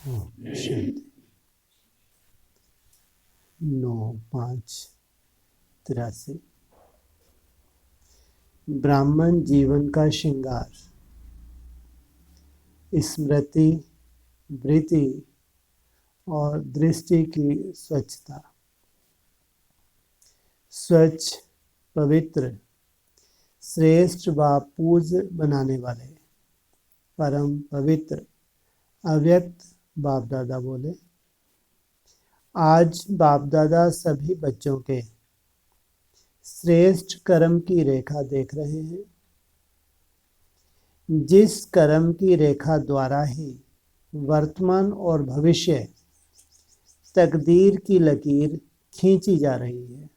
शांति। 9/5/83 ब्राह्मण जीवन का श्रृंगार, स्मृति, वृत्ति और दृष्टि की स्वच्छता। स्वच्छ, पवित्र, श्रेष्ठ व पूज्य बनाने वाले परम पवित्र अव्यक्त बाप दादा बोले। आज बाप दादा सभी बच्चों के श्रेष्ठ कर्म की रेखा देख रहे हैं, जिस कर्म की रेखा द्वारा ही वर्तमान और भविष्य तकदीर की लकीर खींची जा रही है।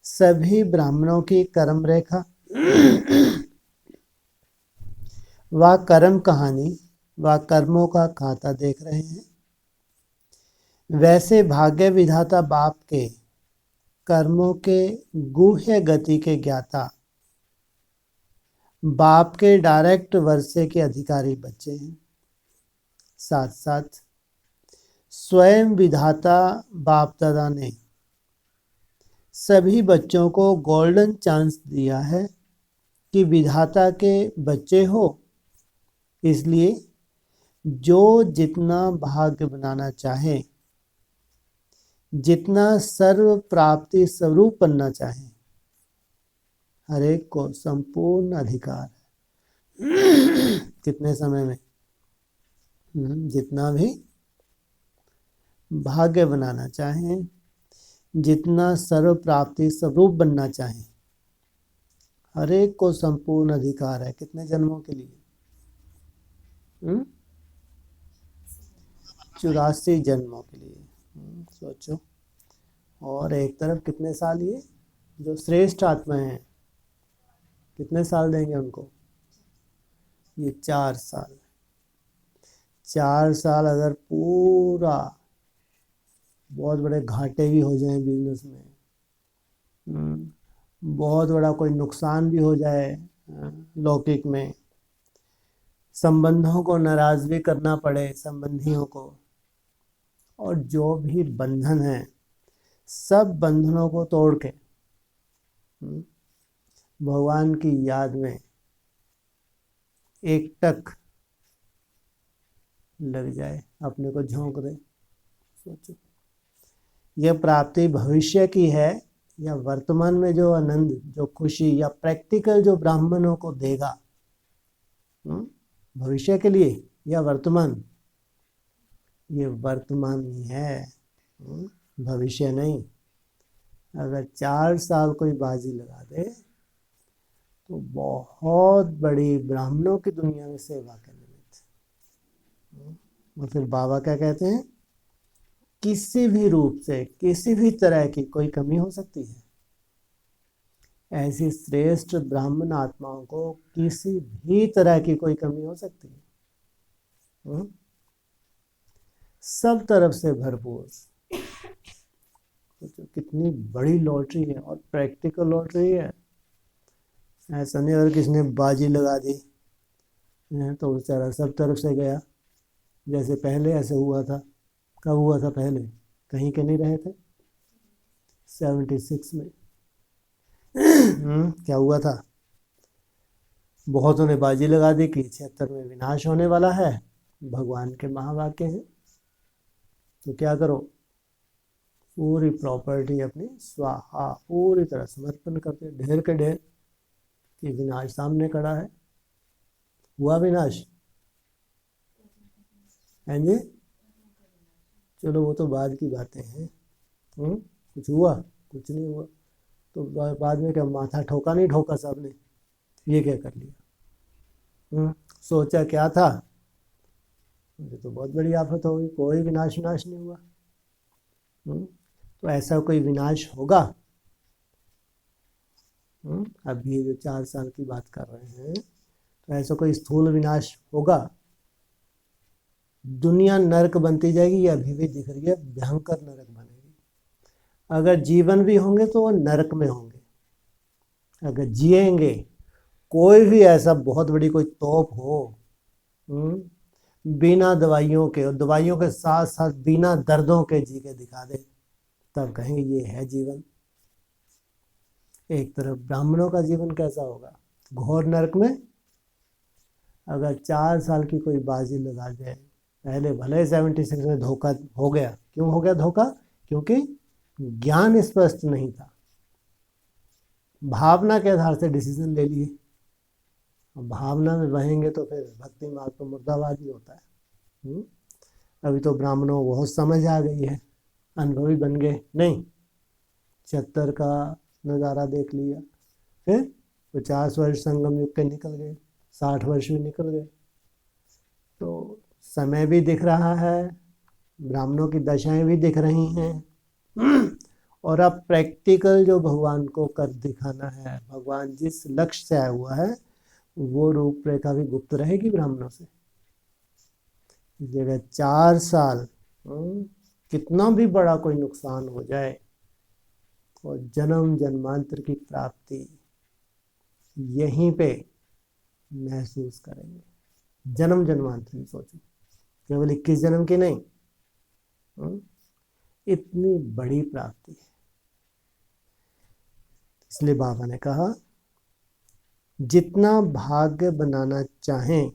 सभी ब्राह्मणों की कर्म रेखा व कर्म कहानी व कर्मों का खाता देख रहे हैं। वैसे भाग्य विधाता बाप के कर्मों के गुह्य गति के ज्ञाता बाप के डायरेक्ट वर्षे के अधिकारी बच्चे हैं। साथ साथ स्वयं विधाता बाप दादा ने सभी बच्चों को गोल्डन चांस दिया है कि विधाता के बच्चे हो, इसलिए जो जितना भाग्य बनाना चाहे, जितना सर्व प्राप्ति स्वरूप बनना चाहे, हर एक को संपूर्ण अधिकार है। कितने समय में जितना भी भाग्य बनाना चाहें, जितना सर्व प्राप्ति स्वरूप बनना चाहें, हर एक को संपूर्ण अधिकार है। कितने जन्मों के लिए? 84 जन्मों के लिए। सोचो। और एक तरफ कितने साल ये जो श्रेष्ठ आत्मा हैं, कितने साल देंगे उनको? ये 4 साल। 4 साल अगर पूरा बहुत बड़े घाटे भी हो जाए बिजनेस में, बहुत बड़ा कोई नुकसान भी हो जाए लौकिक में, संबंधों को नाराज भी करना पड़े संबंधियों को, और जो भी बंधन है सब बंधनों को तोड़ के भगवान की याद में एक टक लग जाए, अपने को झोंक दे। सोचो, यह प्राप्ति भविष्य की है या वर्तमान में जो आनंद, जो खुशी या प्रैक्टिकल जो ब्राह्मणों को देगा, भविष्य के लिए या वर्तमान? ये वर्तमान ही है, भविष्य नहीं। अगर 4 साल कोई बाजी लगा दे तो बहुत बड़ी ब्राह्मणों की दुनिया में सेवा करने में। और फिर बाबा क्या कहते हैं? किसी भी रूप से, किसी भी तरह की कोई कमी हो सकती है, ऐसी श्रेष्ठ ब्राह्मण आत्माओं को किसी भी तरह की कोई कमी हो सकती है। सब तरफ से भरपूर। तो कितनी बड़ी लॉटरी है, और प्रैक्टिकल लॉटरी है। ऐसा नहीं अगर किसने बाजी लगा दी तो बेचारा सब तरफ से गया। जैसे पहले ऐसे हुआ था। कब हुआ था पहले? कहीं के नहीं रहे थे 76 में। क्या हुआ था? बहुतों ने बाजी लगा दी कि 76 में विनाश होने वाला है। भगवान के महावाक्य हैं। तो क्या करो? पूरी प्रॉपर्टी अपनी स्वाहा पूरी तरह समर्पण करते, ढेर के ढेर, कि विनाश सामने खड़ा है। हुआ विनाश? हैं जी? चलो वो तो बाद की बातें हैं। कुछ हुआ? कुछ नहीं हुआ। तो बाद में क्या माथा ठोका? नहीं ठोका सबने। ये क्या कर लिया? सोचा क्या था? मुझे तो बहुत बड़ी आफत हो गई, कोई विनाश नहीं हुआ। तो ऐसा कोई विनाश होगा? अभी जो 4 साल की बात कर रहे हैं, तो ऐसा कोई स्थूल विनाश होगा? दुनिया नरक बनती जाएगी, ये अभी भी दिख रही है, भयंकर नरक बनेगी। अगर जीवन भी होंगे तो वो नरक में होंगे। अगर जिएंगे, कोई भी ऐसा बहुत बड़ी कोई तोप हो, बिना दवाइयों के और दवाइयों के साथ साथ बिना दर्दों के जी के दिखा दे, तब कहेंगे ये है जीवन। एक तरफ ब्राह्मणों का जीवन कैसा होगा, घोर नरक में। अगर 4 साल की कोई बाजी लगा दे, पहले भले 76 में धोखा हो गया, क्यों हो गया धोखा, क्योंकि ज्ञान स्पष्ट नहीं था, भावना के आधार से डिसीजन ले लिए। भावना में बहेंगे तो फिर भक्ति मार्ग तो मुर्दाबाद ही होता है। अभी तो ब्राह्मणों को बहुत समझ आ गई है, अनुभवी बन गए नहीं, 76 का नज़ारा देख लिया, फिर 50 वर्ष संगम युग के निकल गए, 60 वर्ष भी निकल गए, तो समय भी दिख रहा है, ब्राह्मणों की दशाएं भी दिख रही हैं। और अब प्रैक्टिकल जो भगवान को कर दिखाना है, भगवान जिस लक्ष्य से आया हुआ है वो रूपरेखा भी गुप्त रहेगी ब्राह्मणों से। जगह 4 साल कितना भी बड़ा कोई नुकसान हो जाए और जन्म जन्मांतर की प्राप्ति यहीं पे महसूस करेंगे। जन्म जन्मांतर की सोचो, केवल 21 जन्म की नहीं, इतनी बड़ी प्राप्ति है। इसलिए बाबा ने कहा जितना भाग्य बनाना चाहें,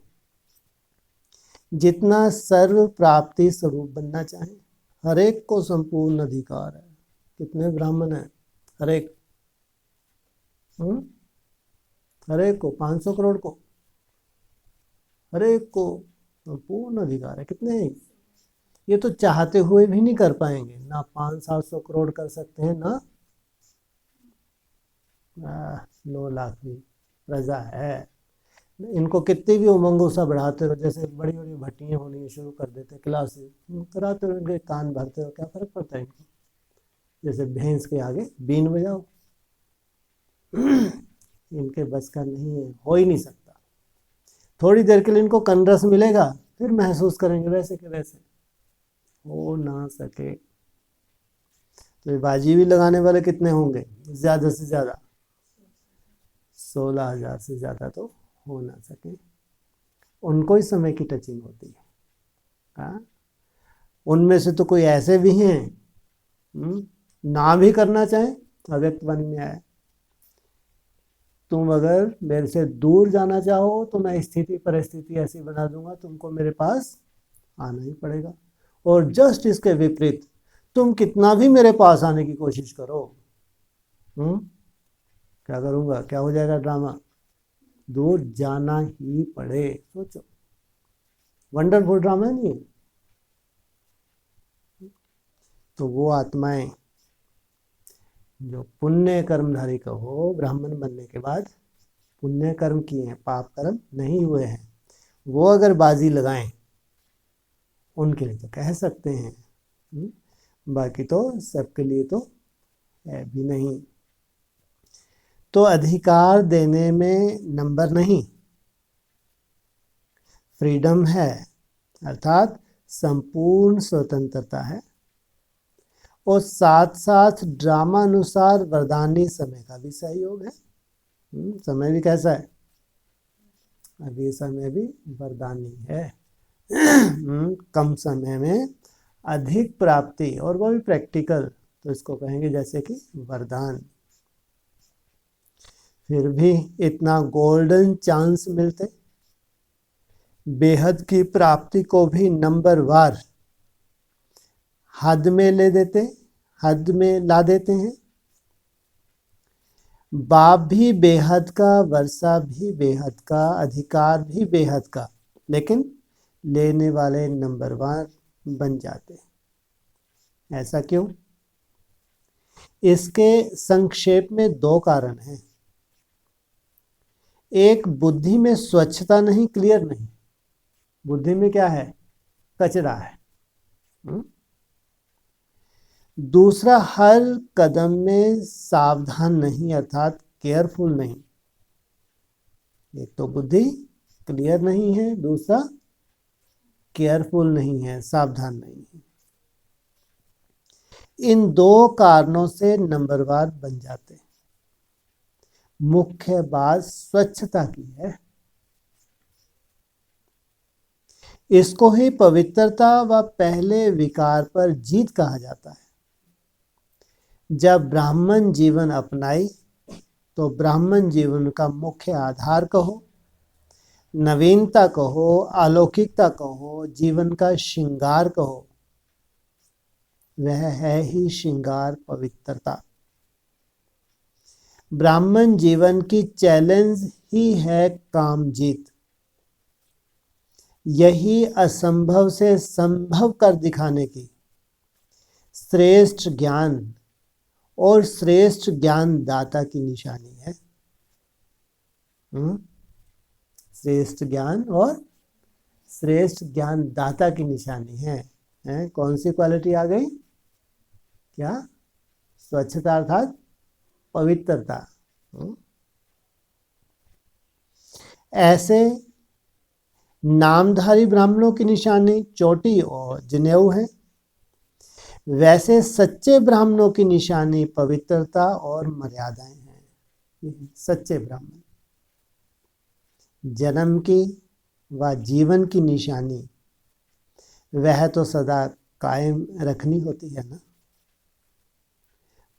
जितना सर्व प्राप्ति स्वरूप बनना चाहें, हर एक को संपूर्ण अधिकार है। कितने ब्राह्मण हैं, हर एक, हर एक को 500 करोड़ को, हर एक को संपूर्ण अधिकार है। कितने हैं, ये तो चाहते हुए भी नहीं कर पाएंगे, ना 500-700 करोड़ कर सकते हैं, ना 9 लाख भी प्रजा है। इनको कितनी भी उमंग सा बढ़ाते रहो, जैसे बड़ी बड़ी भट्टियाँ होनी शुरू कर देते, क्लासेस कराते रहो, इनके कान भरते हो, क्या फर्क पड़ता है इनको, जैसे भैंस के आगे बीन बजाओ। इनके बस का नहीं है, हो ही नहीं सकता। थोड़ी देर के लिए इनको कनरस मिलेगा, फिर महसूस करेंगे वैसे के वैसे, हो ना सके। तो ये बाजी भी लगाने वाले कितने होंगे, ज़्यादा से ज़्यादा 16,000 से ज़्यादा तो हो ना सके। उनको ही समय की टचिंग होती है। हाँ, उनमें से तो कोई ऐसे भी हैं ना भी करना चाहें, अव्यक्त वाणी में आया, तुम अगर मेरे से दूर जाना चाहो तो मैं स्थिति परिस्थिति ऐसी बना दूंगा, तुमको मेरे पास आना ही पड़ेगा। और जस्ट इसके विपरीत, तुम कितना भी मेरे पास आने की कोशिश करो, क्या करूंगा, क्या हो जाएगा ड्रामा, दूर जाना ही पड़े। सोचो, वंडरफुल ड्रामा नहीं है। तो वो आत्माएं जो पुण्य कर्मधारी कहो, ब्राह्मण बनने के बाद पुण्य कर्म किए हैं, पाप कर्म नहीं हुए हैं, वो अगर बाजी लगाएं, उनके लिए तो कह सकते हैं, बाकी तो सबके लिए तो है भी नहीं। तो अधिकार देने में नंबर नहीं, फ्रीडम है, अर्थात संपूर्ण स्वतंत्रता है, और साथ साथ ड्रामा अनुसार वरदानी समय का भी सहयोग है। समय भी कैसा है, अभी समय भी वरदानी है। कम समय में अधिक प्राप्ति, और वो भी प्रैक्टिकल, तो इसको कहेंगे जैसे कि वरदान। फिर भी इतना गोल्डन चांस मिलते, बेहद की प्राप्ति को भी नंबर वार हद में ले देते, हद में ला देते हैं। बाप भी बेहद का, वर्षा भी बेहद का, अधिकार भी बेहद का, लेकिन लेने वाले नंबर वार बन जाते हैं। ऐसा क्यों? इसके संक्षेप में 2 कारण हैं। एक, बुद्धि में स्वच्छता नहीं, क्लियर नहीं, बुद्धि में क्या है, कचरा है। दूसरा, हर कदम में सावधान नहीं, अर्थात केयरफुल नहीं। एक तो बुद्धि क्लियर नहीं है, दूसरा केयरफुल नहीं है, सावधान नहीं है। इन 2 कारणों से नंबरवार बन जाते हैं। मुख्य बात स्वच्छता की है। इसको ही पवित्रता व पहले विकार पर जीत कहा जाता है। जब ब्राह्मण जीवन अपनाई तो ब्राह्मण जीवन का मुख्य आधार कहो, नवीनता कहो, अलौकिकता कहो, जीवन का श्रृंगार कहो, वह है ही श्रृंगार पवित्रता। ब्राह्मण जीवन की चैलेंज ही है काम जीत। यही असंभव से संभव कर दिखाने की श्रेष्ठ ज्ञान और श्रेष्ठ ज्ञान दाता की निशानी है। श्रेष्ठ ज्ञान और श्रेष्ठ ज्ञान दाता की निशानी है। कौन सी क्वालिटी आ गई? क्या? स्वच्छता अर्थात पवित्रता। ऐसे नामधारी ब्राह्मणों की निशानी चोटी और जनेऊ है, वैसे सच्चे ब्राह्मणों की निशानी पवित्रता और मर्यादाएं हैं। सच्चे ब्राह्मण जन्म की व जीवन की निशानी वह तो सदा कायम रखनी होती है ना।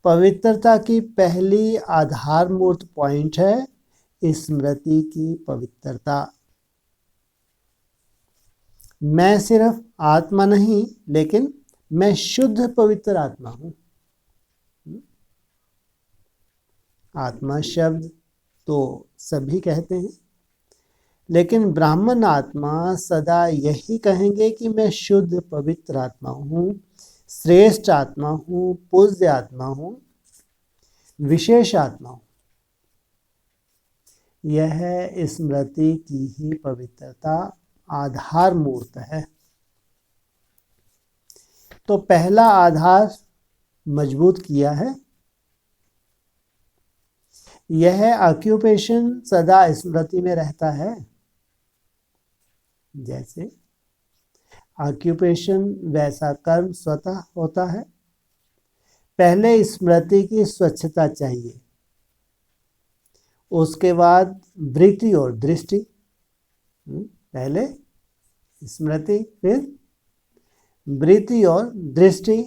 पवित्रता की पहली आधारभूत पॉइंट है स्मृति की पवित्रता। मैं सिर्फ आत्मा नहीं, लेकिन मैं शुद्ध पवित्र आत्मा हूं। आत्मा शब्द तो सभी कहते हैं, लेकिन ब्राह्मण आत्मा सदा यही कहेंगे कि मैं शुद्ध पवित्र आत्मा हूं, श्रेष्ठ आत्मा हूं, पूज्य आत्मा हूं, विशेष आत्मा हूं। यह स्मृति की ही पवित्रता आधार मूर्त है। तो पहला आधार मजबूत किया है। यह ऑक्यूपेशन सदा स्मृति में रहता है। जैसे ऑक्यूपेशन वैसा कर्म स्वतः होता है। पहले स्मृति की स्वच्छता चाहिए, उसके बाद वृत्ति और दृष्टि। पहले स्मृति, फिर वृत्ति और दृष्टि।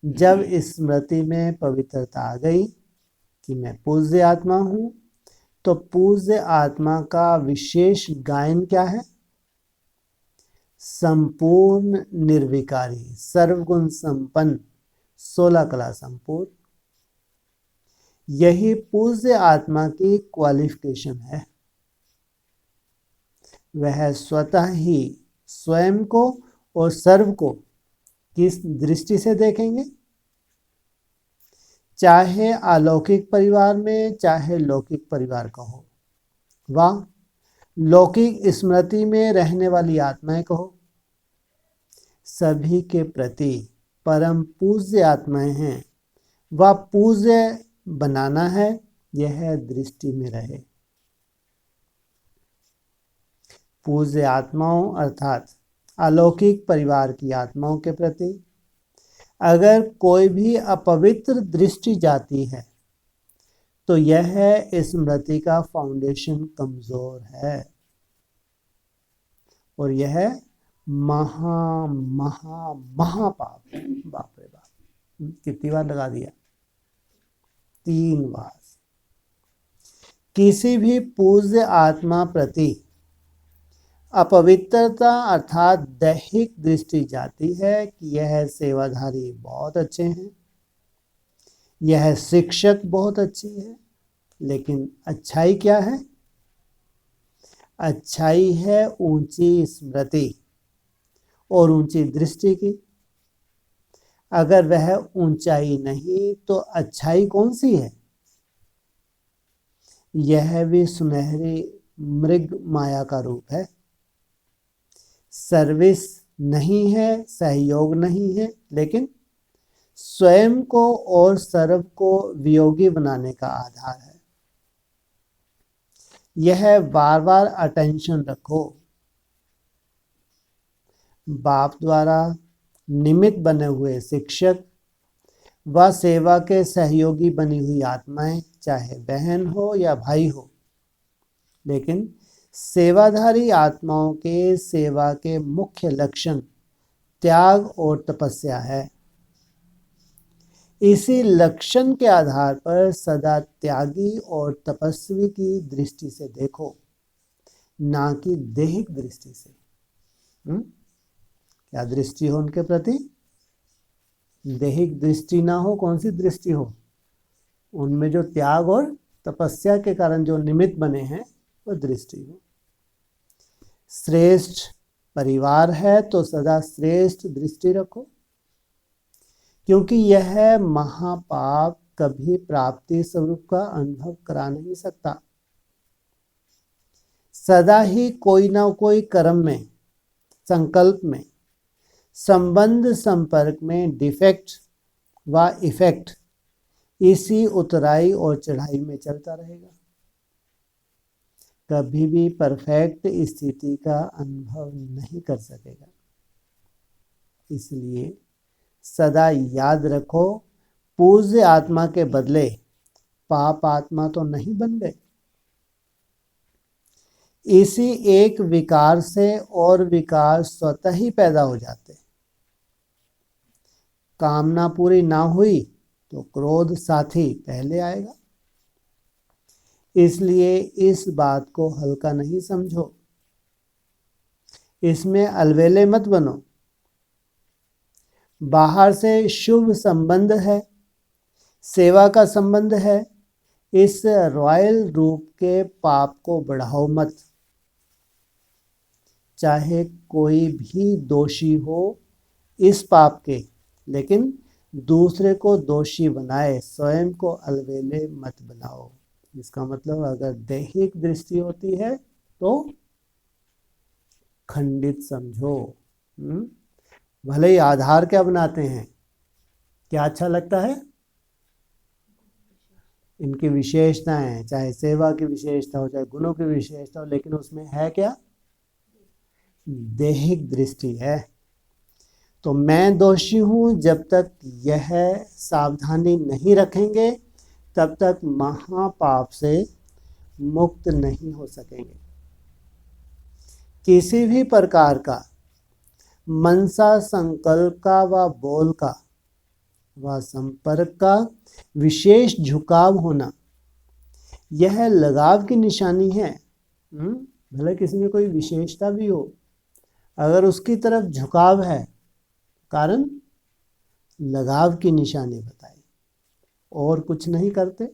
जब स्मृति में पवित्रता आ गई कि मैं पूज्य आत्मा हूं, तो पूज्य आत्मा का विशेष गायन क्या है? संपूर्ण निर्विकारी, सर्वगुण संपन्न, 16 कला संपूर्ण। यही पूज्य आत्मा की क्वालिफिकेशन है। वह स्वतः ही स्वयं को और सर्व को किस दृष्टि से देखेंगे? चाहे अलौकिक परिवार में, चाहे लौकिक परिवार का हो, व लौकिक स्मृति में रहने वाली आत्माएं कहो, सभी के प्रति परम पूज्य आत्माएं हैं। वह पूज्य बनाना है, यह दृष्टि में रहे। पूज्य आत्माओं अर्थात अलौकिक परिवार की आत्माओं के प्रति अगर कोई भी अपवित्र दृष्टि जाती है, तो यह स्मृति का फाउंडेशन कमजोर है और यह महा महा महापाप है। बाप रे बाप, कितनी बार लगा दिया? 3 बार। किसी भी पूज्य आत्मा प्रति अपवित्रता अर्थात दैहिक दृष्टि जाती है कि यह सेवाधारी बहुत अच्छे हैं, यह शिक्षक बहुत अच्छी है, लेकिन अच्छाई क्या है? अच्छाई है ऊंची स्मृति और ऊंची दृष्टि की। अगर वह ऊंचाई नहीं तो अच्छाई कौन सी है? यह भी सुनहरी मृग माया का रूप है। सर्विस नहीं है, सहयोग नहीं है, लेकिन स्वयं को और सर्व को वियोगी बनाने का आधार है। यह बार बार अटेंशन रखो। बाप द्वारा निमित्त बने हुए शिक्षक व सेवा के सहयोगी बनी हुई आत्माएं, चाहे बहन हो या भाई हो, लेकिन सेवाधारी आत्माओं के सेवा के मुख्य लक्षण त्याग और तपस्या है। इसी लक्षण के आधार पर सदा त्यागी और तपस्वी की दृष्टि से देखो, ना कि देहिक दृष्टि से। क्या दृष्टि हो उनके प्रति? देहिक दृष्टि ना हो, कौन सी दृष्टि हो? उनमें जो त्याग और तपस्या के कारण जो निमित्त बने हैं वो दृष्टि हो। श्रेष्ठ परिवार है तो सदा श्रेष्ठ दृष्टि रखो, क्योंकि यह महापाप कभी प्राप्ति स्वरूप का अनुभव करा नहीं सकता। सदा ही कोई ना कोई कर्म में, संकल्प में, संबंध संपर्क में डिफेक्ट व इफेक्ट इसी उतराई और चढ़ाई में चलता रहेगा। कभी भी परफेक्ट स्थिति का अनुभव नहीं कर सकेगा। इसलिए सदा याद रखो, पूज्य आत्मा के बदले पाप आत्मा तो नहीं बन गए। इसी एक विकार से और विकार स्वतः ही पैदा हो जाते। कामना पूरी ना हुई तो क्रोध साथी पहले आएगा। इसलिए इस बात को हल्का नहीं समझो, इसमें अलवेले मत बनो। बाहर से शुभ संबंध है, सेवा का संबंध है, इस रॉयल रूप के पाप को बढ़ाओ मत। चाहे कोई भी दोषी हो इस पाप के, लेकिन दूसरे को दोषी बनाए, स्वयं को अलवेले मत बनाओ। इसका मतलब अगर दैहिक दृष्टि होती है तो खंडित समझो। भले ही आधार क्या बनाते हैं, क्या अच्छा लगता है? इनकी विशेषताएं, चाहे सेवा की विशेषता हो, चाहे गुणों की विशेषता हो, लेकिन उसमें है क्या? दैहिक दृष्टि है। तो मैं दोषी हूं, जब तक यह सावधानी नहीं रखेंगे तब तक महापाप से मुक्त नहीं हो सकेंगे। किसी भी प्रकार का मनसा, संकल्प का व बोल का व संपर्क का विशेष झुकाव होना, यह लगाव की निशानी है। भले किसी में कोई विशेषता भी हो, अगर उसकी तरफ झुकाव है, कारण लगाव की निशानी बताई, और कुछ नहीं करते,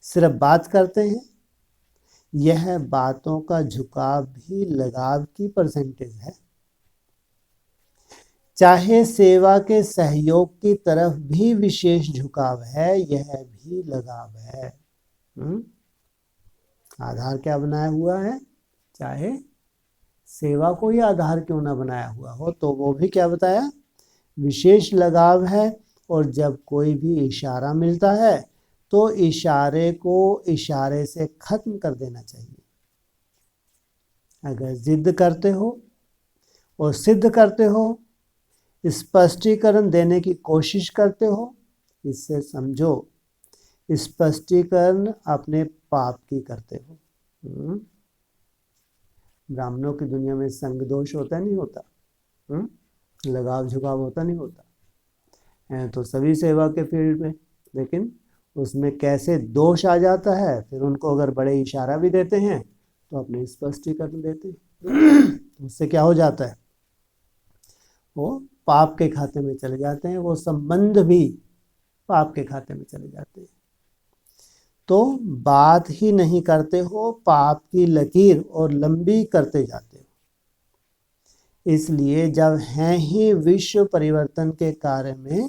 सिर्फ बात करते हैं। यह बातों का झुकाव भी लगाव की परसेंटेज है। चाहे सेवा के सहयोग की तरफ भी विशेष झुकाव है, यह भी लगाव है। आधार क्या बनाया हुआ है? चाहे सेवा को ही आधार क्यों ना बनाया हुआ हो, तो वो भी क्या बताया? विशेष लगाव है। और जब कोई भी इशारा मिलता है तो इशारे को इशारे से खत्म कर देना चाहिए। अगर जिद करते हो और सिद्ध करते हो, स्पष्टीकरण देने की कोशिश करते हो, इससे समझो स्पष्टीकरण अपने पाप की करते हो। ब्राह्मणों की दुनिया में संग दोष होता नहीं होता? लगाव झुकाव होता नहीं होता है? तो सभी सेवा के फील्ड में, लेकिन उसमें कैसे दोष आ जाता है, फिर उनको अगर बड़े इशारा भी देते हैं तो अपने स्पष्टीकरण देते हैं। उससे क्या हो जाता है? वो पाप के खाते में चले जाते हैं, वो संबंध भी पाप के खाते में चले जाते हैं। तो बात ही नहीं करते हो, पाप की लकीर और लंबी करते जाते हो। इसलिए जब हैं ही विश्व परिवर्तन के कार्य में,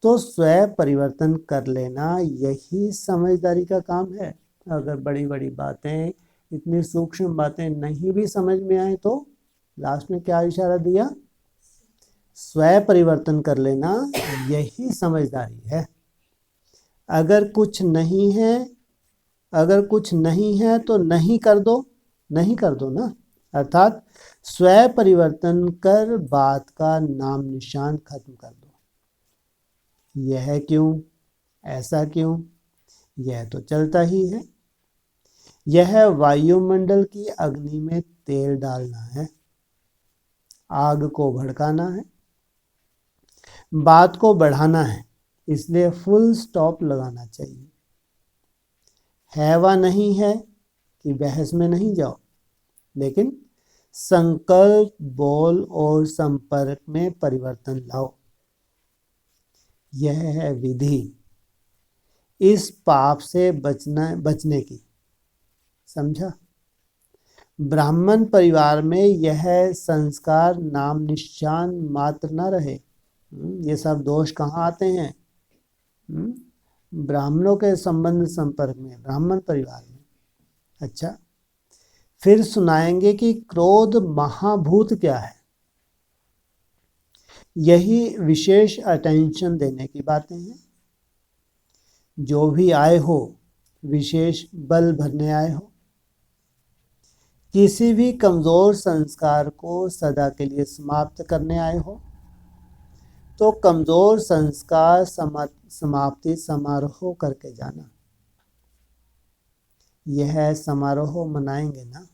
तो स्वयं परिवर्तन कर लेना यही समझदारी का काम है। अगर बड़ी बड़ी बातें, इतनी सूक्ष्म बातें नहीं भी समझ में आए तो लास्ट में क्या इशारा दिया? स्वयं परिवर्तन कर लेना यही समझदारी है। अगर कुछ नहीं है तो नहीं कर दो, नहीं कर दो ना। अर्थात स्वयं परिवर्तन कर बात का नाम निशान खत्म कर दो। यह क्यों, ऐसा क्यों, यह तो चलता ही है। यह वायुमंडल की अग्नि में तेल डालना है, आग को भड़काना है, बात को बढ़ाना है, इसलिए फुल स्टॉप लगाना चाहिए। है वा नहीं है कि बहस में नहीं जाओ, लेकिन संकल्प, बोल और संपर्क में परिवर्तन लाओ। यह है विधि इस पाप से बचने की। समझा? ब्राह्मण परिवार में यह संस्कार नाम निशान मात्र न रहे। ये सब दोष कहाँ आते हैं? ब्राह्मणों के संबंध संपर्क में, ब्राह्मण परिवार में। अच्छा, फिर सुनाएंगे कि क्रोध महाभूत क्या है। यही विशेष अटेंशन देने की बातें हैं। जो भी आए हो, विशेष बल भरने आए हो। किसी भी कमजोर संस्कार को सदा के लिए समाप्त करने आए हो, तो कमजोर संस्कार समाप्ति समारोह करके जाना। यह समारोह मनाएंगे ना।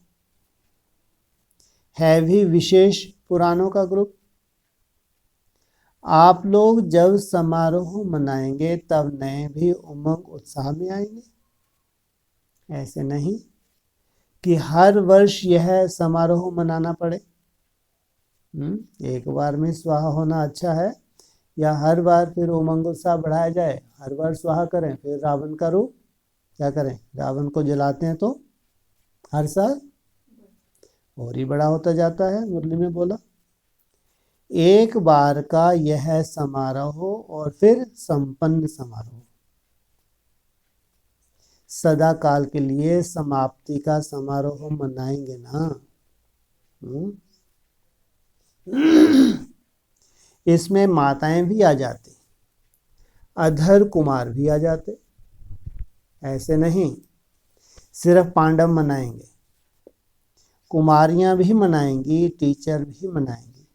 है भी विशेष पुराणों का ग्रुप। आप लोग जब समारोह मनाएंगे तब नए भी उमंग उत्साह में आएंगे। ऐसे नहीं कि हर वर्ष यह समारोह मनाना पड़े। एक बार में स्वाहा होना अच्छा है, या हर बार फिर उमंग उत्साह बढ़ाया जाए, हर बार स्वाहा करें, फिर रावण का रूप क्या करें, रावण को जलाते हैं तो हर साल और ही बड़ा होता जाता है। मुरली में बोला, एक बार का यह समारोह और फिर संपन्न समारोह। सदा काल के लिए समाप्ति का समारोह मनाएंगे ना। इसमें माताएं भी आ जाती, अधर कुमार भी आ जाते। ऐसे नहीं सिर्फ पांडव मनाएंगे, कुमारियां भी मनाएंगी, टीचर भी मनाएंगी,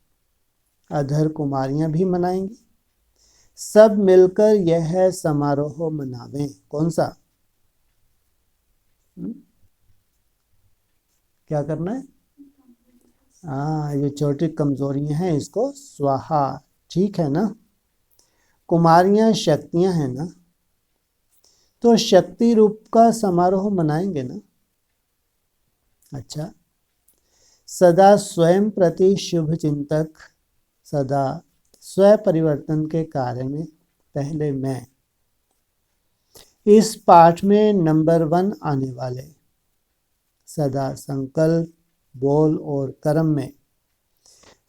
अधर कुमारियां भी मनाएंगी। सब मिलकर यह समारोह मनावें। कौन सा? क्या करना है? ये छोटी कमजोरियां हैं, इसको स्वाहा। ठीक है ना? कुमारियां शक्तियां हैं ना, तो शक्ति रूप का समारोह मनाएंगे ना। अच्छा, सदा स्वयं प्रति शुभ चिंतक, सदा स्व परिवर्तन के कार्य में पहले मैं। इस पाठ में नंबर 1 आने वाले, सदा संकल्प, बोल और कर्म में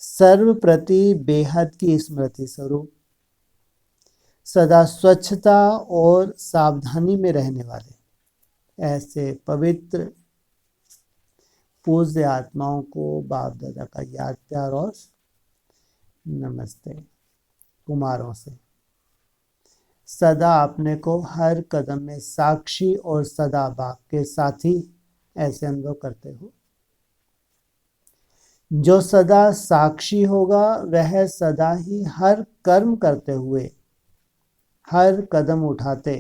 सर्व प्रति बेहद की स्मृति स्वरूप, सदा स्वच्छता और सावधानी में रहने वाले ऐसे पवित्र पूज्य आत्माओं को बाप दादा का याद, प्यार और नमस्ते। कुमारों से सदा अपने को हर कदम में साक्षी और सदा बाप के साथी ऐसे अनुभव करते हो। जो सदा साक्षी होगा वह सदा ही हर कर्म करते हुए, हर कदम उठाते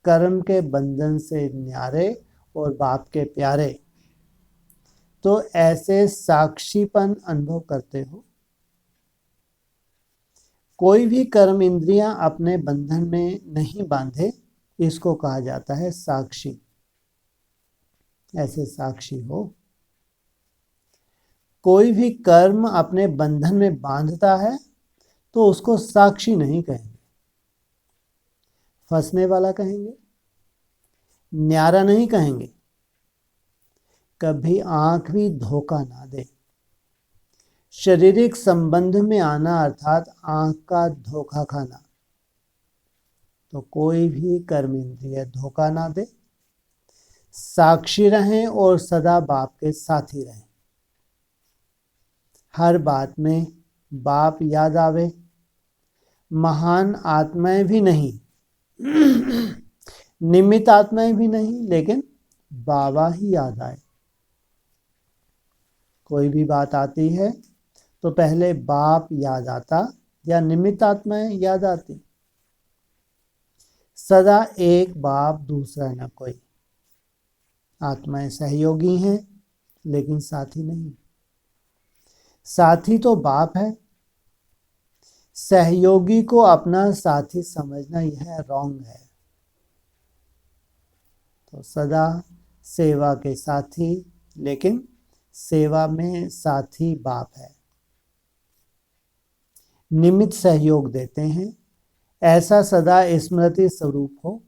कर्म के बंधन से न्यारे और बाप के प्यारे, तो ऐसे साक्षीपन अनुभव करते हो। कोई भी कर्म इंद्रियां अपने बंधन में नहीं बांधे, इसको कहा जाता है साक्षी। ऐसे साक्षी हो। कोई भी कर्म अपने बंधन में बांधता है तो उसको साक्षी नहीं कहेंगे, फंसने वाला कहेंगे, न्यारा नहीं कहेंगे। कभी आंख भी धोखा ना दे। शारीरिक संबंध में आना अर्थात आंख का धोखा खाना, तो कोई भी कर्म इंद्रिय धोखा ना दे। साक्षी रहें और सदा बाप के साथी रहें। हर बात में बाप याद आवे। महान आत्माएं भी नहीं, निमित्त आत्माएं भी नहीं, लेकिन बाबा ही याद आए। कोई भी बात आती है तो पहले बाप याद आता या निमित्त आत्माएं याद आती। सदा एक बाप, दूसरा न कोई। आत्माएं सहयोगी हैं लेकिन साथी नहीं। साथी तो बाप है, सहयोगी को अपना साथी समझना यह रॉन्ग है। तो सदा सेवा के साथी, लेकिन सेवा में साथी बाप है। निमित्त सहयोग देते हैं, ऐसा सदा स्मृति स्वरूप हो।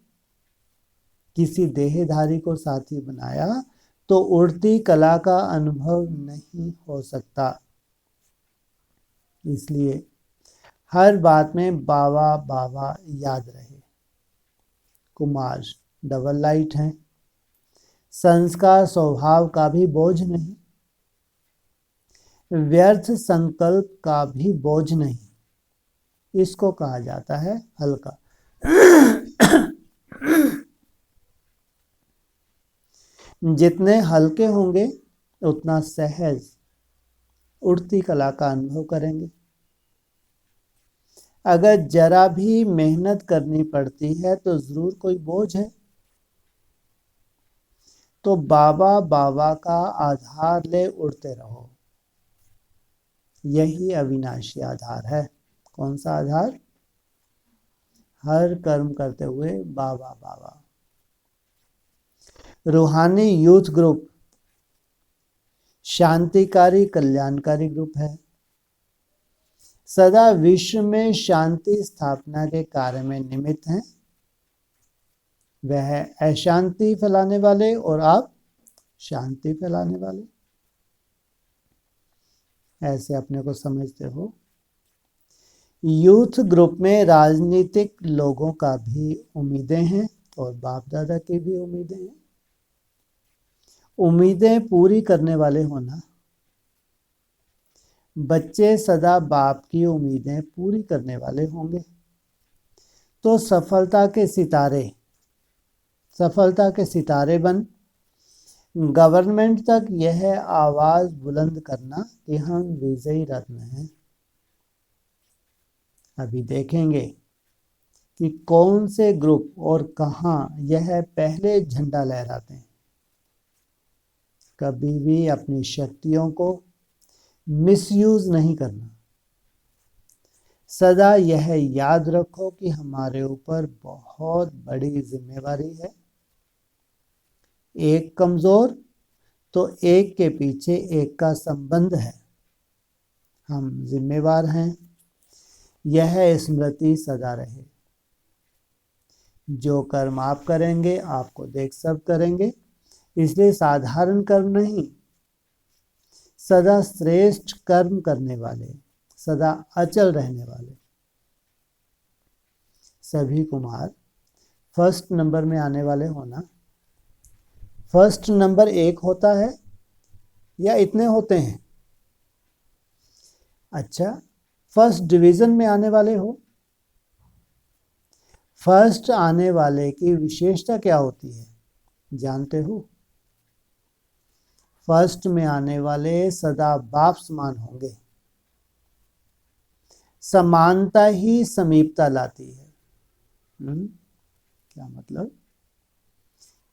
किसी देहधारी को साथी बनाया तो उड़ती कला का अनुभव नहीं हो सकता। इसलिए हर बात में बाबा बाबा याद रहे। कुमार डबल लाइट हैं, संस्कार स्वभाव का भी बोझ नहीं, व्यर्थ संकल्प का भी बोझ नहीं। इसको कहा जाता है हल्का। जितने हल्के होंगे उतना सहज उड़ती कला का अनुभव करेंगे। अगर जरा भी मेहनत करनी पड़ती है तो जरूर कोई बोझ है। तो बाबा बाबा का आधार ले उड़ते रहो, यही अविनाशी आधार है। कौन सा आधार? हर कर्म करते हुए बाबा बाबा। रूहानी यूथ ग्रुप शांतिकारी कल्याणकारी ग्रुप है। सदा विश्व में शांति स्थापना के कार्य में निमित्त हैं। वह अशांति फैलाने वाले और आप शांति फैलाने वाले, ऐसे अपने को समझते हो। यूथ ग्रुप में राजनीतिक लोगों का भी उम्मीदें हैं और बाप दादा की भी उम्मीदें हैं। उम्मीदें पूरी करने वाले होना। बच्चे सदा बाप की उम्मीदें पूरी करने वाले होंगे तो सफलता के सितारे बन गवर्नमेंट तक यह आवाज बुलंद करना कि हम विजयी रत्न हैं। अभी देखेंगे कि कौन से ग्रुप और कहां यह पहले झंडा लहराते हैं। कभी भी अपनी शक्तियों को मिसयूज नहीं करना। सदा यह याद रखो कि हमारे ऊपर बहुत बड़ी जिम्मेवारी है। एक कमजोर तो एक के पीछे एक का संबंध है। हम जिम्मेवार हैं, यह स्मृति सदा रहे। जो कर्म आप करेंगे आपको देख सब करेंगे। इसलिए साधारण कर्म नहीं, सदा श्रेष्ठ कर्म करने वाले, सदा अचल रहने वाले सभी कुमार फर्स्ट नंबर में आने वाले होना। फर्स्ट नंबर एक होता है या इतने होते हैं? अच्छा, फर्स्ट डिवीजन में आने वाले हो। फर्स्ट आने वाले की विशेषता क्या होती है जानते हो? फर्स्ट में आने वाले सदा बाप समान होंगे। समानता ही समीपता लाती है। क्या मतलब?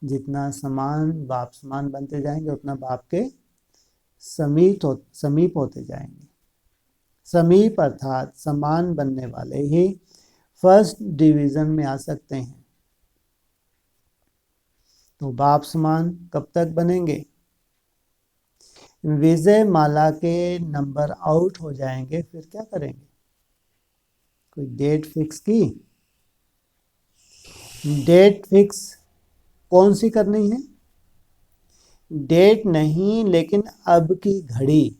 जितना समान बाप समान बनते जाएंगे उतना बाप के समीप होते जाएंगे। समीप अर्थात समान बनने वाले ही फर्स्ट डिवीजन में आ सकते हैं। तो बाप समान कब तक बनेंगे? विजय माला के नंबर आउट हो जाएंगे फिर क्या करेंगे? कोई डेट फिक्स की? डेट फिक्स कौन सी करनी है? डेट नहीं, लेकिन अब की घड़ी।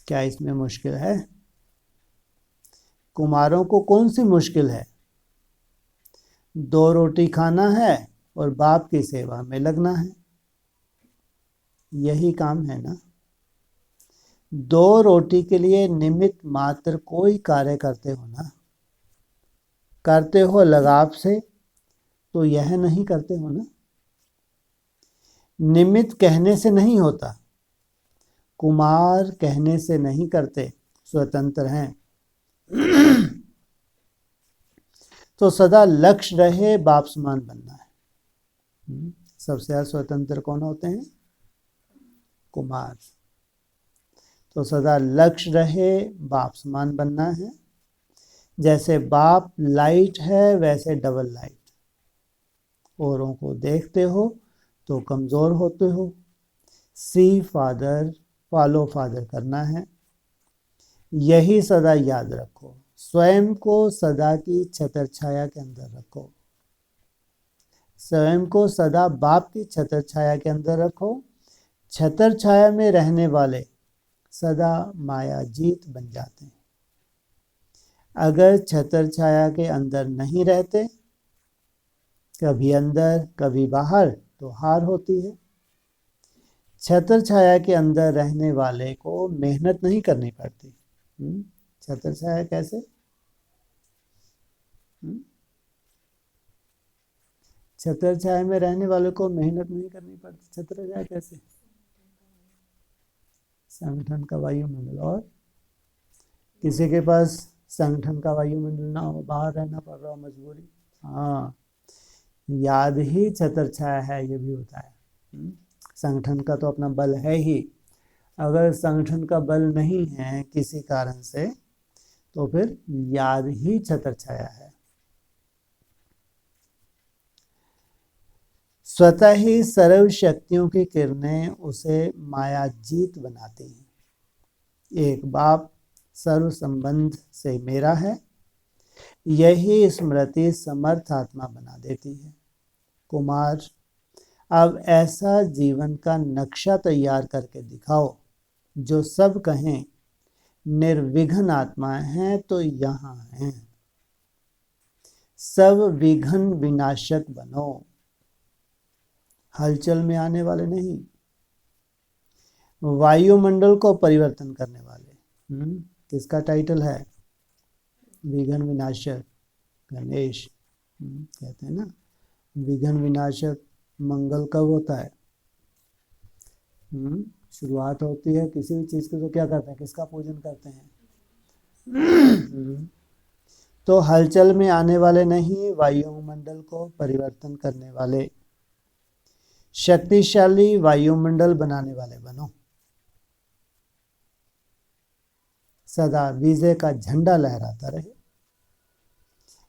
क्या इसमें मुश्किल है? कुमारों को कौन सी मुश्किल है? 2 रोटी खाना है और बाप की सेवा में लगना है। यही काम है ना। 2 रोटी के लिए निमित्त मात्र कोई कार्य करते हो ना, करते हो लगाव से, तो यह नहीं करते हो ना। निमित्त कहने से नहीं होता, कुमार कहने से नहीं करते, स्वतंत्र हैं। तो सदा लक्ष्य रहे बाप समान बनना है। सबसे ज़्यादा स्वतंत्र कौन होते हैं? कुमार। तो सदा लक्ष्य रहे बाप समान बनना है। जैसे बाप लाइट है वैसे डबल लाइट। औरों को देखते हो तो कमज़ोर होते हो। सी फादर फॉलो फादर करना है, यही सदा याद रखो। स्वयं को सदा की छत्र छाया के अंदर रखो। स्वयं को सदा बाप की छत्र छाया के अंदर रखो। छत्र छाया में रहने वाले सदा माया जीत बन जाते हैं। अगर छत्र छाया के अंदर नहीं रहते, कभी अंदर कभी बाहर, तो हार होती है। छत्र छाया के अंदर रहने वाले को मेहनत नहीं करनी पड़ती। छत्र छाया कैसे? छत्र छाया में रहने वाले को मेहनत नहीं करनी पड़ती। छत्र छाया कैसे? संगठन का वायुमंडल। और किसी के पास संगठन का वायुमंडल ना हो, बाहर रहना पड़ रहा हो, मजबूरी, हाँ, याद ही छत्र छाया है, ये भी होता है। संगठन का तो अपना बल है ही। अगर संगठन का बल नहीं है किसी कारण से, तो फिर याद ही छत्र छाया है। स्वतः ही सर्व शक्तियों की किरणें उसे मायाजीत बनाती हैं। एक बाप सर्व संबंध से मेरा है, यही स्मृति समर्थ आत्मा बना देती है। कुमार, अब ऐसा जीवन का नक्शा तैयार करके दिखाओ जो सब कहें निर्विघ्न आत्मा है तो यहाँ है। सब विघ्न विनाशक बनो, हलचल में आने वाले नहीं, वायुमंडल को परिवर्तन करने वाले। किसका टाइटल है? विघ्न विनाशक गणेश। कहते हैं ना, विघ्न विनाशक मंगल कब होता है? शुरुआत होती है किसी भी चीज की तो क्या करते हैं? किसका पूजन करते हैं? तो हलचल में आने वाले नहीं, वायुमंडल को परिवर्तन करने वाले, शक्तिशाली वायुमंडल बनाने वाले बनो। सदा विजय का झंडा लहराता रहे,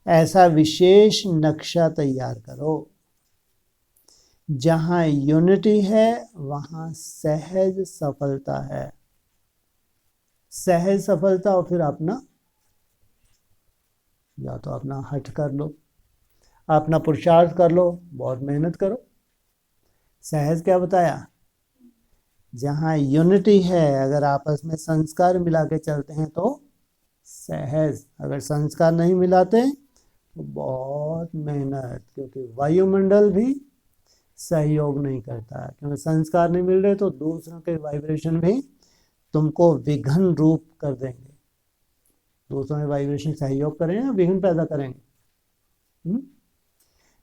ऐसा विशेष नक्शा तैयार करो। जहां यूनिटी है वहां सहज सफलता है। सहज सफलता और फिर अपना, या तो अपना हट कर लो, अपना पुरुषार्थ कर लो, बहुत मेहनत करो। सहज क्या बताया? जहां यूनिटी है, अगर आपस में संस्कार मिला के चलते हैं तो सहज। अगर संस्कार नहीं मिलाते तो बहुत मेहनत, क्योंकि वायुमंडल भी सहयोग नहीं करता। क्योंकि संस्कार नहीं मिल रहे तो दूसरों के वाइब्रेशन भी तुमको विघ्न रूप कर देंगे। दूसरों में वाइब्रेशन सहयोग करें या विघ्न पैदा करेंगे?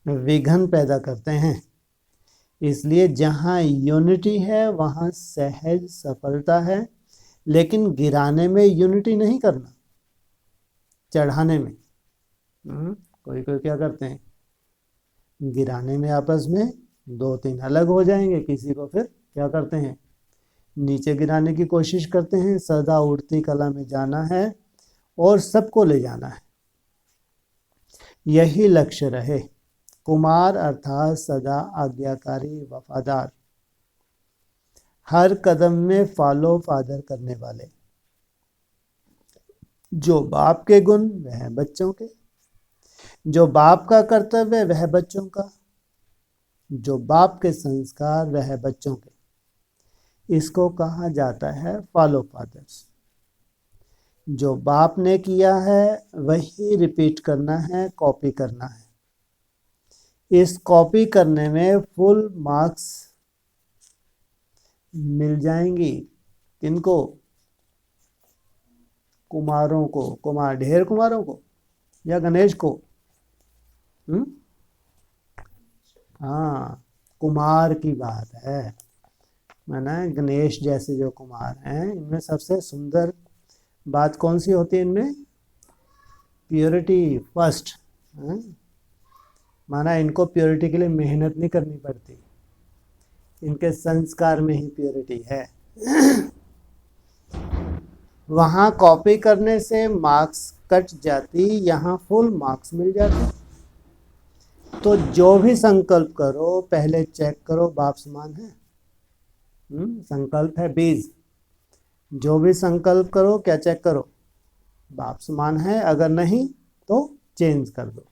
विघ्न पैदा करते हैं। इसलिए जहां यूनिटी है वहां सहज सफलता है। लेकिन गिराने में यूनिटी नहीं करना, चढ़ाने में। कोई कोई क्या करते हैं? गिराने में आपस में दो तीन अलग हो जाएंगे, किसी को फिर क्या करते हैं? नीचे गिराने की कोशिश करते हैं। सदा उड़ती कला में जाना है और सबको ले जाना है, यही लक्ष्य रहे। कुमार अर्थात सदा आज्ञाकारी वफादार, हर कदम में फॉलो फादर करने वाले। जो बाप के गुण वह बच्चों के, जो बाप का कर्तव्य वह बच्चों का, जो बाप के संस्कार वह बच्चों के। इसको कहा जाता है फॉलो फादर्स। जो बाप ने किया है वही रिपीट करना है, कॉपी करना है। इस कॉपी करने में फुल मार्क्स मिल जाएंगी। किनको? कुमारों को। कुमार ढेर कुमारों को या गणेश को? हाँ, कुमार की बात है। माना गणेश जैसे जो कुमार हैं, इनमें सबसे सुंदर बात कौन सी होती है? इनमें प्योरिटी फर्स्ट। माना इनको प्योरिटी के लिए मेहनत नहीं करनी पड़ती। इनके संस्कार में ही प्योरिटी है। वहाँ कॉपी करने से मार्क्स कट जाती, यहाँ फुल मार्क्स मिल जाते। तो जो भी संकल्प करो पहले चेक करो बाप समान है। संकल्प है बीज। जो भी संकल्प करो क्या चेक करो, बाप समान है, अगर नहीं तो चेंज कर दो,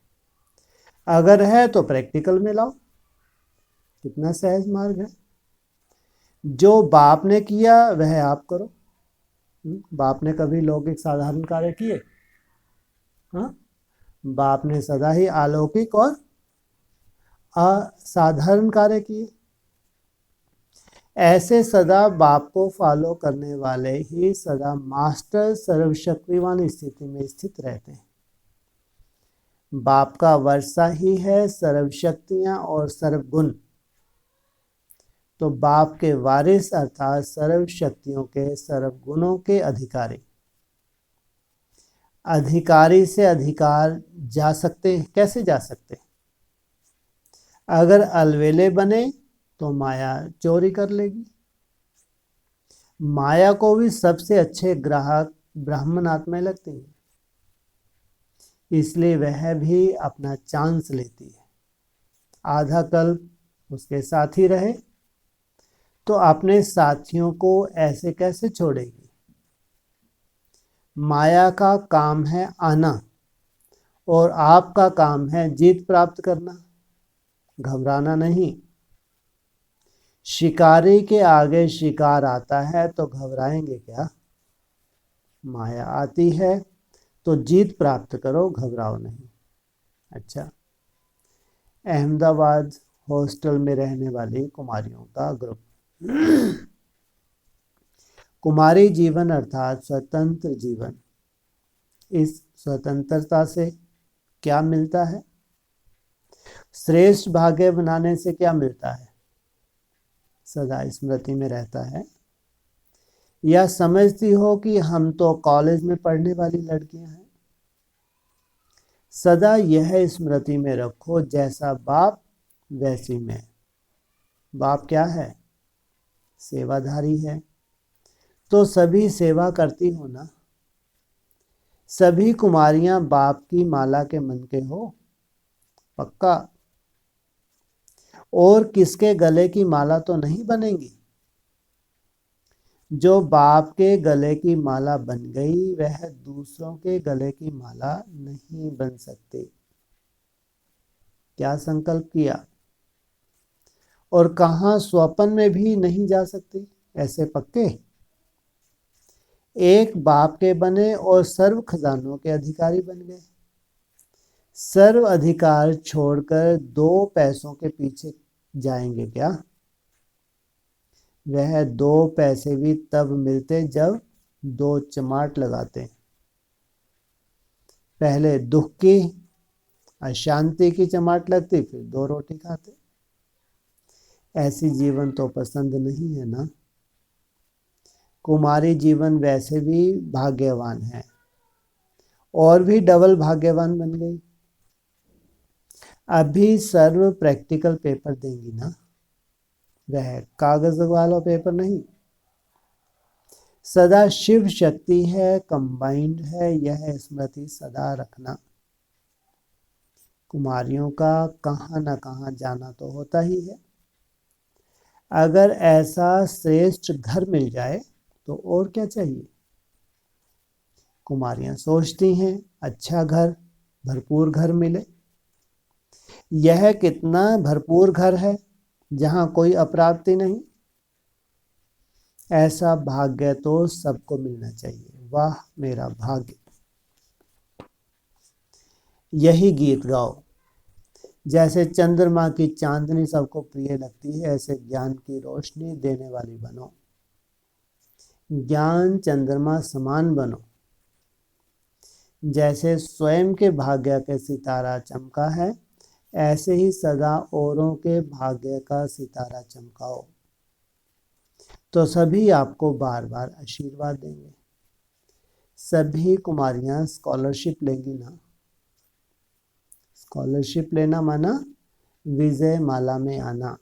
अगर है तो प्रैक्टिकल में लाओ। कितना सहज मार्ग है। जो बाप ने किया वह आप करो। बाप ने कभी लौकिक साधारण कार्य किए? हाँ, बाप ने सदा ही अलौकिक और असाधारण कार्य किए। ऐसे सदा बाप को फॉलो करने वाले ही सदा मास्टर सर्वशक्तिवान स्थिति में स्थित रहते हैं। बाप का वर्षा ही है सर्वशक्तियां और सर्वगुण। तो बाप के वारिस अर्थात सर्व शक्तियों के सर्व गुणों के अधिकारी। अधिकारी से अधिकार जा सकते हैं, कैसे जा सकते? अगर अलवेले बने तो माया चोरी कर लेगी। माया को भी सबसे अच्छे ग्राहक ब्राह्मण आत्माएं लगती हैं, इसलिए वह भी अपना चांस लेती है। आधा कल्प उसके साथ ही रहे तो अपने साथियों को ऐसे कैसे छोड़ेगी? माया का काम है आना और आपका काम है जीत प्राप्त करना, घबराना नहीं। शिकारी के आगे शिकार आता है तो घबराएंगे क्या? माया आती है तो जीत प्राप्त करो, घबराओ नहीं। अच्छा, अहमदाबाद हॉस्टल में रहने वाली कुमारियों का ग्रुप। कुमारी जीवन अर्थात स्वतंत्र जीवन। इस स्वतंत्रता से क्या मिलता है? श्रेष्ठ भाग्य बनाने से क्या मिलता है? सदा स्मृति में रहता है। या समझती हो कि हम तो कॉलेज में पढ़ने वाली लड़कियां हैं? सदा यह स्मृति में रखो, जैसा बाप वैसी मैं। बाप क्या है? सेवाधारी है। तो सभी सेवा करती हो ना? सभी कुमारियां बाप की माला के मन के हो? पक्का? और किसके गले की माला तो नहीं बनेंगी? जो बाप के गले की माला बन गई वह दूसरों के गले की माला नहीं बन सकती। क्या संकल्प किया? और कहां स्वप्न में भी नहीं जा सकती। ऐसे पक्के एक बाप के बने और सर्व खजानों के अधिकारी बन गए। सर्व अधिकार छोड़कर 2 पैसों के पीछे जाएंगे क्या? वह 2 पैसे भी तब मिलते जब 2 चमाट लगाते। पहले दुख की अशांति की चमाट लगती, फिर 2 रोटी खाते। ऐसी जीवन तो पसंद नहीं है ना। कुमारी जीवन वैसे भी भाग्यवान है और भी डबल भाग्यवान बन गई। अभी सर्व प्रैक्टिकल पेपर देंगी ना, वह कागज वाला पेपर नहीं। सदा शिव शक्ति है, कंबाइंड है, यह स्मृति सदा रखना। कुमारियों का कहां ना कहां जाना तो होता ही है। अगर ऐसा श्रेष्ठ घर मिल जाए तो और क्या चाहिए? कुमारियां सोचती हैं अच्छा घर, भरपूर घर मिले। यह कितना भरपूर घर है जहां कोई अप्राप्ति नहीं। ऐसा भाग्य तो सबको मिलना चाहिए। वाह मेरा भाग्य। यही गीत गाओ। जैसे चंद्रमा की चांदनी सबको प्रिय लगती है, ऐसे ज्ञान की रोशनी देने वाली बनो। ज्ञान चंद्रमा समान बनो। जैसे स्वयं के भाग्य के सितारा चमका है, ऐसे ही सदा औरों के भाग्य का सितारा चमकाओ, तो सभी आपको बार बार आशीर्वाद देंगे। सभी कुमारियां स्कॉलरशिप लेंगी ना। स्कॉलरशिप लेना माना विजय माला में आना।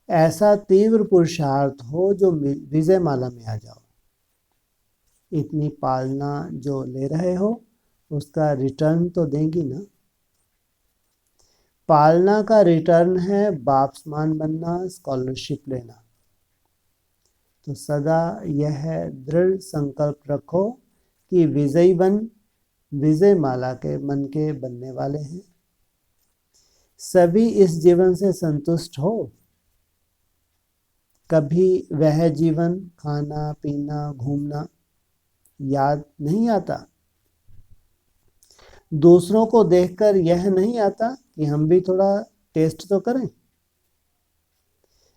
ऐसा तीव्र पुरुषार्थ हो जो विजय माला में आ जाओ। इतनी पालना जो ले रहे हो उसका रिटर्न तो देंगी ना। पालना का रिटर्न है बाप समान बनना, स्कॉलरशिप लेना। तो सदा यह दृढ़ संकल्प रखो कि विजयी बन विजय माला के मन के बनने वाले हैं। सभी इस जीवन से संतुष्ट हो। कभी वह जीवन खाना पीना घूमना याद नहीं आता। दूसरों को देखकर यह नहीं आता कि हम भी थोड़ा टेस्ट तो करें।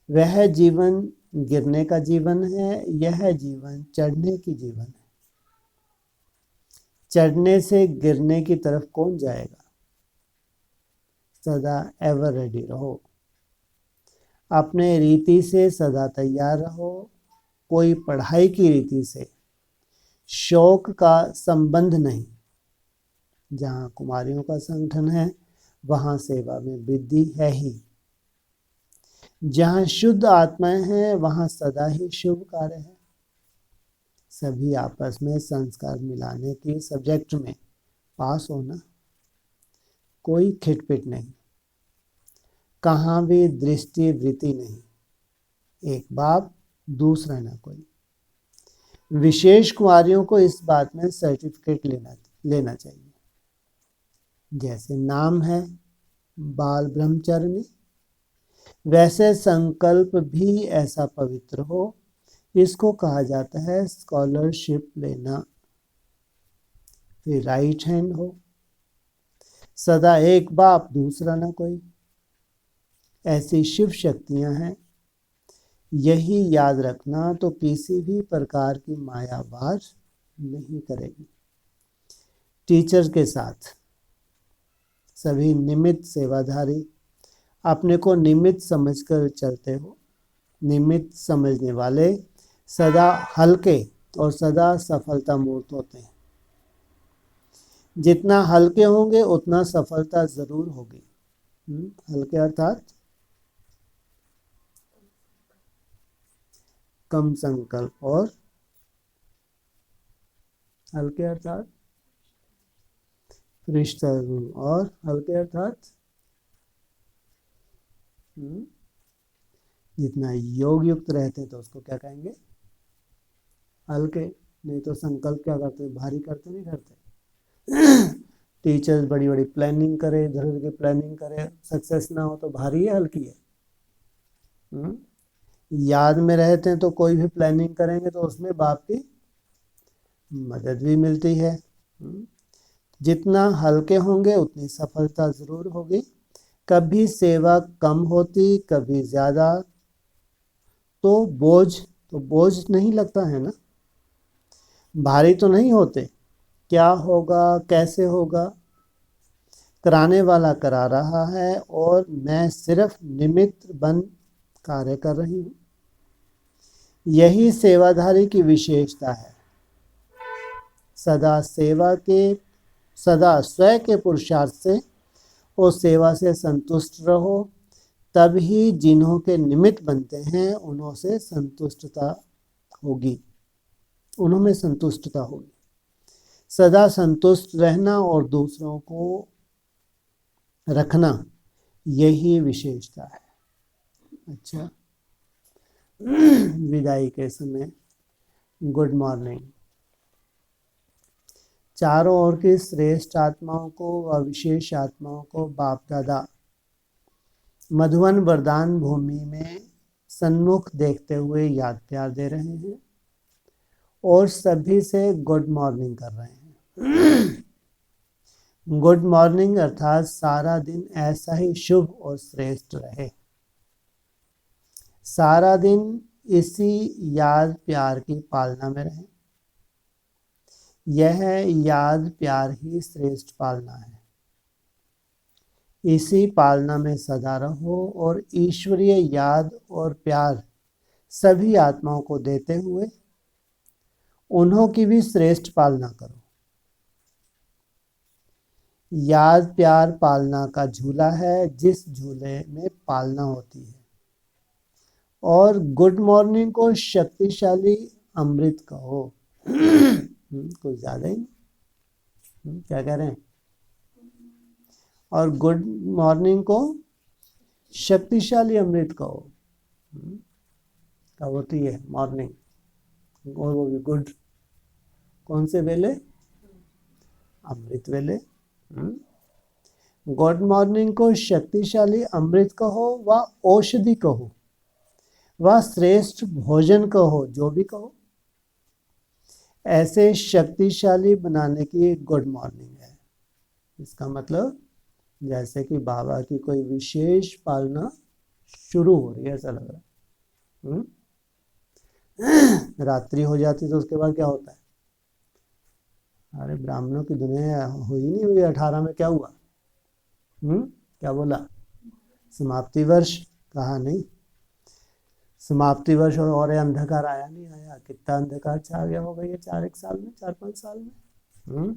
वह जीवन गिरने का जीवन है, यह जीवन चढ़ने की जीवन है। चढ़ने से गिरने की तरफ कौन जाएगा। सदा एवर रेडी रहो। अपने रीति से सदा तैयार रहो। कोई पढ़ाई की रीति से शौक का संबंध नहीं। जहाँ कुमारियों का संगठन है वहाँ सेवा में वृद्धि है ही। जहाँ शुद्ध आत्माएं हैं वहाँ सदा ही शुभ कार्य है। सभी आपस में संस्कार मिलाने की सब्जेक्ट में पास होना। कोई खिटपिट नहीं, कहाँ भी दृष्टि वृत्ति नहीं। एक बाप दूसरा ना कोई। विशेष कुमारियों को इस बात में सर्टिफिकेट लेना चाहिए। जैसे नाम है बाल ब्रह्मचारिणी, वैसे संकल्प भी ऐसा पवित्र हो। इसको कहा जाता है स्कॉलरशिप लेना। फिर राइट हैंड हो। सदा एक बाप दूसरा ना कोई। ऐसी शिव शक्तियां हैं। यही याद रखना तो किसी भी प्रकार की माया वार नहीं करेगी। टीचर के साथ सभी निमित्त सेवाधारी अपने को निमित्त समझकर चलते हो। निमित्त समझने वाले सदा हल्के और सदा सफलता मूर्त होते हैं। जितना हल्के होंगे उतना सफलता जरूर होगी। हल्के अर्थात कम संकल्प, और हल्के अर्थात रिश्ता, और हल्के अर्थात जितना योग युक्त रहते हैं तो उसको क्या कहेंगे, हल्के। नहीं तो संकल्प क्या करते हैं, भारी करते नहीं करते। टीचर्स बड़ी बड़ी प्लानिंग करे, इधर उधर की प्लानिंग करे, सक्सेस ना हो तो भारी है हल्की है। याद में रहते हैं तो कोई भी प्लानिंग करेंगे तो उसमें बाप की मदद भी मिलती है। जितना हल्के होंगे उतनी सफलता जरूर होगी। कभी सेवा कम होती कभी ज्यादा, तो बोझ नहीं लगता है ना, भारी तो नहीं होते। क्या होगा कैसे होगा, कराने वाला करा रहा है और मैं सिर्फ निमित्त बन कार्य कर रही हूँ। यही सेवाधारी की विशेषता है। सदा स्वयं के पुरुषार्थ से और सेवा से संतुष्ट रहो। तभी जिन्हों के निमित्त बनते हैं उन्हों में संतुष्टता होगी। सदा संतुष्ट रहना और दूसरों को रखना, यही विशेषता है। अच्छा, विदाई के समय गुड मॉर्निंग। चारों ओर की श्रेष्ठ आत्माओं को व विशेष आत्माओं को बाप दादा मधुवन वरदान भूमि में सन्मुख देखते हुए याद प्यार दे रहे हैं और सभी से गुड मॉर्निंग कर रहे हैं। गुड मॉर्निंग अर्थात सारा दिन ऐसा ही शुभ और श्रेष्ठ रहे। सारा दिन इसी याद प्यार की पालना में रहे। यह याद प्यार ही श्रेष्ठ पालना है। इसी पालना में सदा रहो और ईश्वरीय याद और प्यार सभी आत्माओं को देते हुए उन्हों की भी श्रेष्ठ पालना करो। याद प्यार पालना का झूला है जिस झूले में पालना होती है। और गुड मॉर्निंग को शक्तिशाली अमृत कहो। कुछ ज़्यादा ही नहीं। क्या कह रहे हैं? और गुड मॉर्निंग को शक्तिशाली अमृत कहो। कब होती है मॉर्निंग? और वो भी गुड। कौन से वेले? अमृत वेले। गुड मॉर्निंग को शक्तिशाली अमृत कहो व औषधि कहो व श्रेष्ठ भोजन कहो, जो भी कहो, ऐसे शक्तिशाली बनाने की गुड मॉर्निंग है। इसका मतलब जैसे कि बाबा की कोई विशेष पालना शुरू हो रही है, ऐसा लग रहा है। रात्रि हो जाती तो उसके बाद क्या होता है? अरे ब्राह्मणों की दुनिया हुई नहीं हुई 18 में, क्या हुआ? क्या बोला? समाप्ति वर्ष। कहा नहीं समाप्ति वर्ष, और अंधकार आया नहीं आया? कितना अंधकार छा गया होगा ये 4-1 साल में, 4-5 साल में।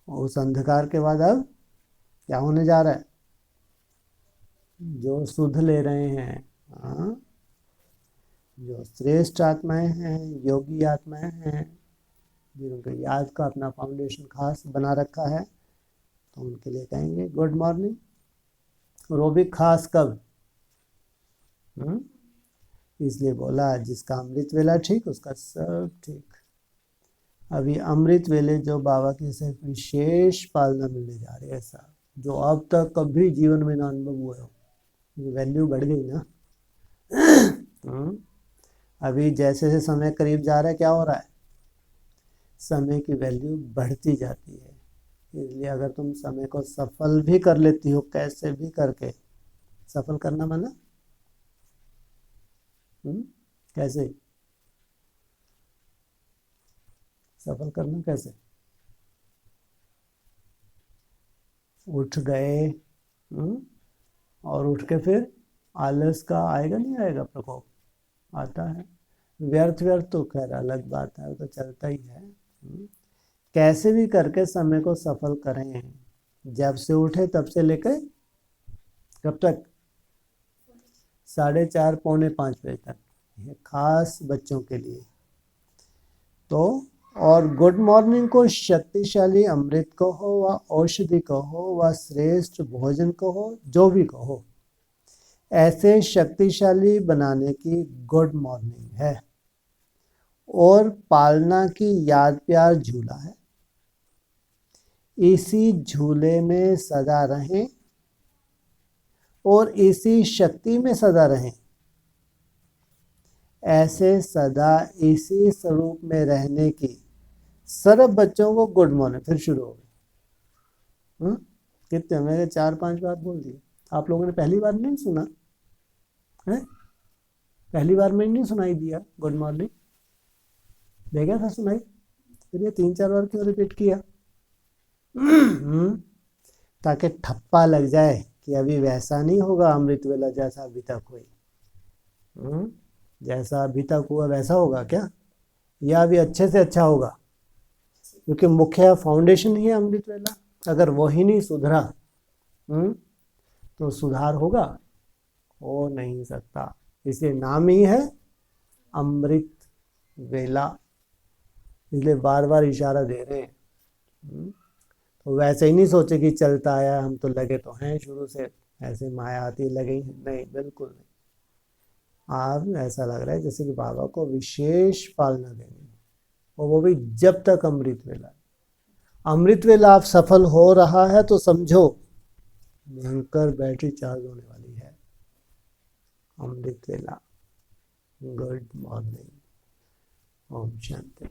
उस अंधकार के बाद अब क्या होने जा रहा है? जो सुध ले रहे हैं, जो श्रेष्ठ आत्माएं हैं, योगी आत्माएं हैं, जिनके याद का अपना फाउंडेशन खास बना रखा है, तो उनके लिए कहेंगे गुड मॉर्निंग। और वो भी खास कब? इसलिए बोला जिसका अमृत वेला ठीक, उसका सब ठीक। अभी अमृत वेले जो बाबा की सिर्फ विशेष पालना मिलने जा रही है, ऐसा जो अब तक कभी जीवन में ना अनुभव हुआ हो। वैल्यू बढ़ गई ना। अभी जैसे जैसे समय करीब जा रहा है, क्या हो रहा है? समय की वैल्यू बढ़ती जाती है। इसलिए अगर तुम समय को सफल भी कर लेती हो, कैसे भी करके, सफल करना माना कैसे? सफल करना कैसे? उठ गए और उठ के फिर आलस का आएगा नहीं आएगा प्रकोप? आता है। व्यर्थ व्यर्थ तो खैर अलग बात है, वो तो चलता ही है। कैसे भी करके समय को सफल करें। जब से उठे तब से लेकर कब तक? 4:30 पौने 5 बजे तक, ये खास बच्चों के लिए। तो और गुड मॉर्निंग को शक्तिशाली अमृत कहो व औषधि कहो व श्रेष्ठ भोजन कहो, जो भी कहो, ऐसे शक्तिशाली बनाने की गुड मॉर्निंग है। और पालना की याद प्यार झूला है, इसी झूले में सदा रहें और इसी शक्ति में सदा रहें। ऐसे सदा इसी स्वरूप में रहने की सब बच्चों को गुड मॉर्निंग। फिर शुरू हो गई। कितने? मैंने 4-5 बार बोल दिए। आप लोगों ने पहली बार नहीं सुना है? पहली बार में नहीं सुनाई दिया गुड मॉर्निंग? देखा था सुनाई? फिर ये 3-4 बार क्यों रिपीट किया? ताकि ठप्पा लग जाए कि अभी वैसा नहीं होगा अमृत वेला जैसा अभी तक हुई। जैसा अभी तक हुआ वैसा होगा क्या? या अभी अच्छे से अच्छा होगा? क्योंकि मुख्य फाउंडेशन ही है अमृत वेला। अगर वो ही नहीं सुधरा तो सुधार होगा? हो नहीं सकता। इसलिए नाम ही है अमृत वेला, इसलिए बार बार इशारा दे रहे हैं। तो वैसे ही नहीं सोचे कि चलता आया, हम तो लगे तो हैं शुरू से, ऐसे माया आती लगे ही नहीं, बिल्कुल नहीं। आप ऐसा लग रहा है जैसे कि बाबा को विशेष पालना देनी, और वो भी जब तक अमृत वेला। अमृत वेला आप सफल हो रहा है तो समझो भयंकर बैटरी चार्ज होने वाली है। अमृत वेला। Good morning. ओम शांति।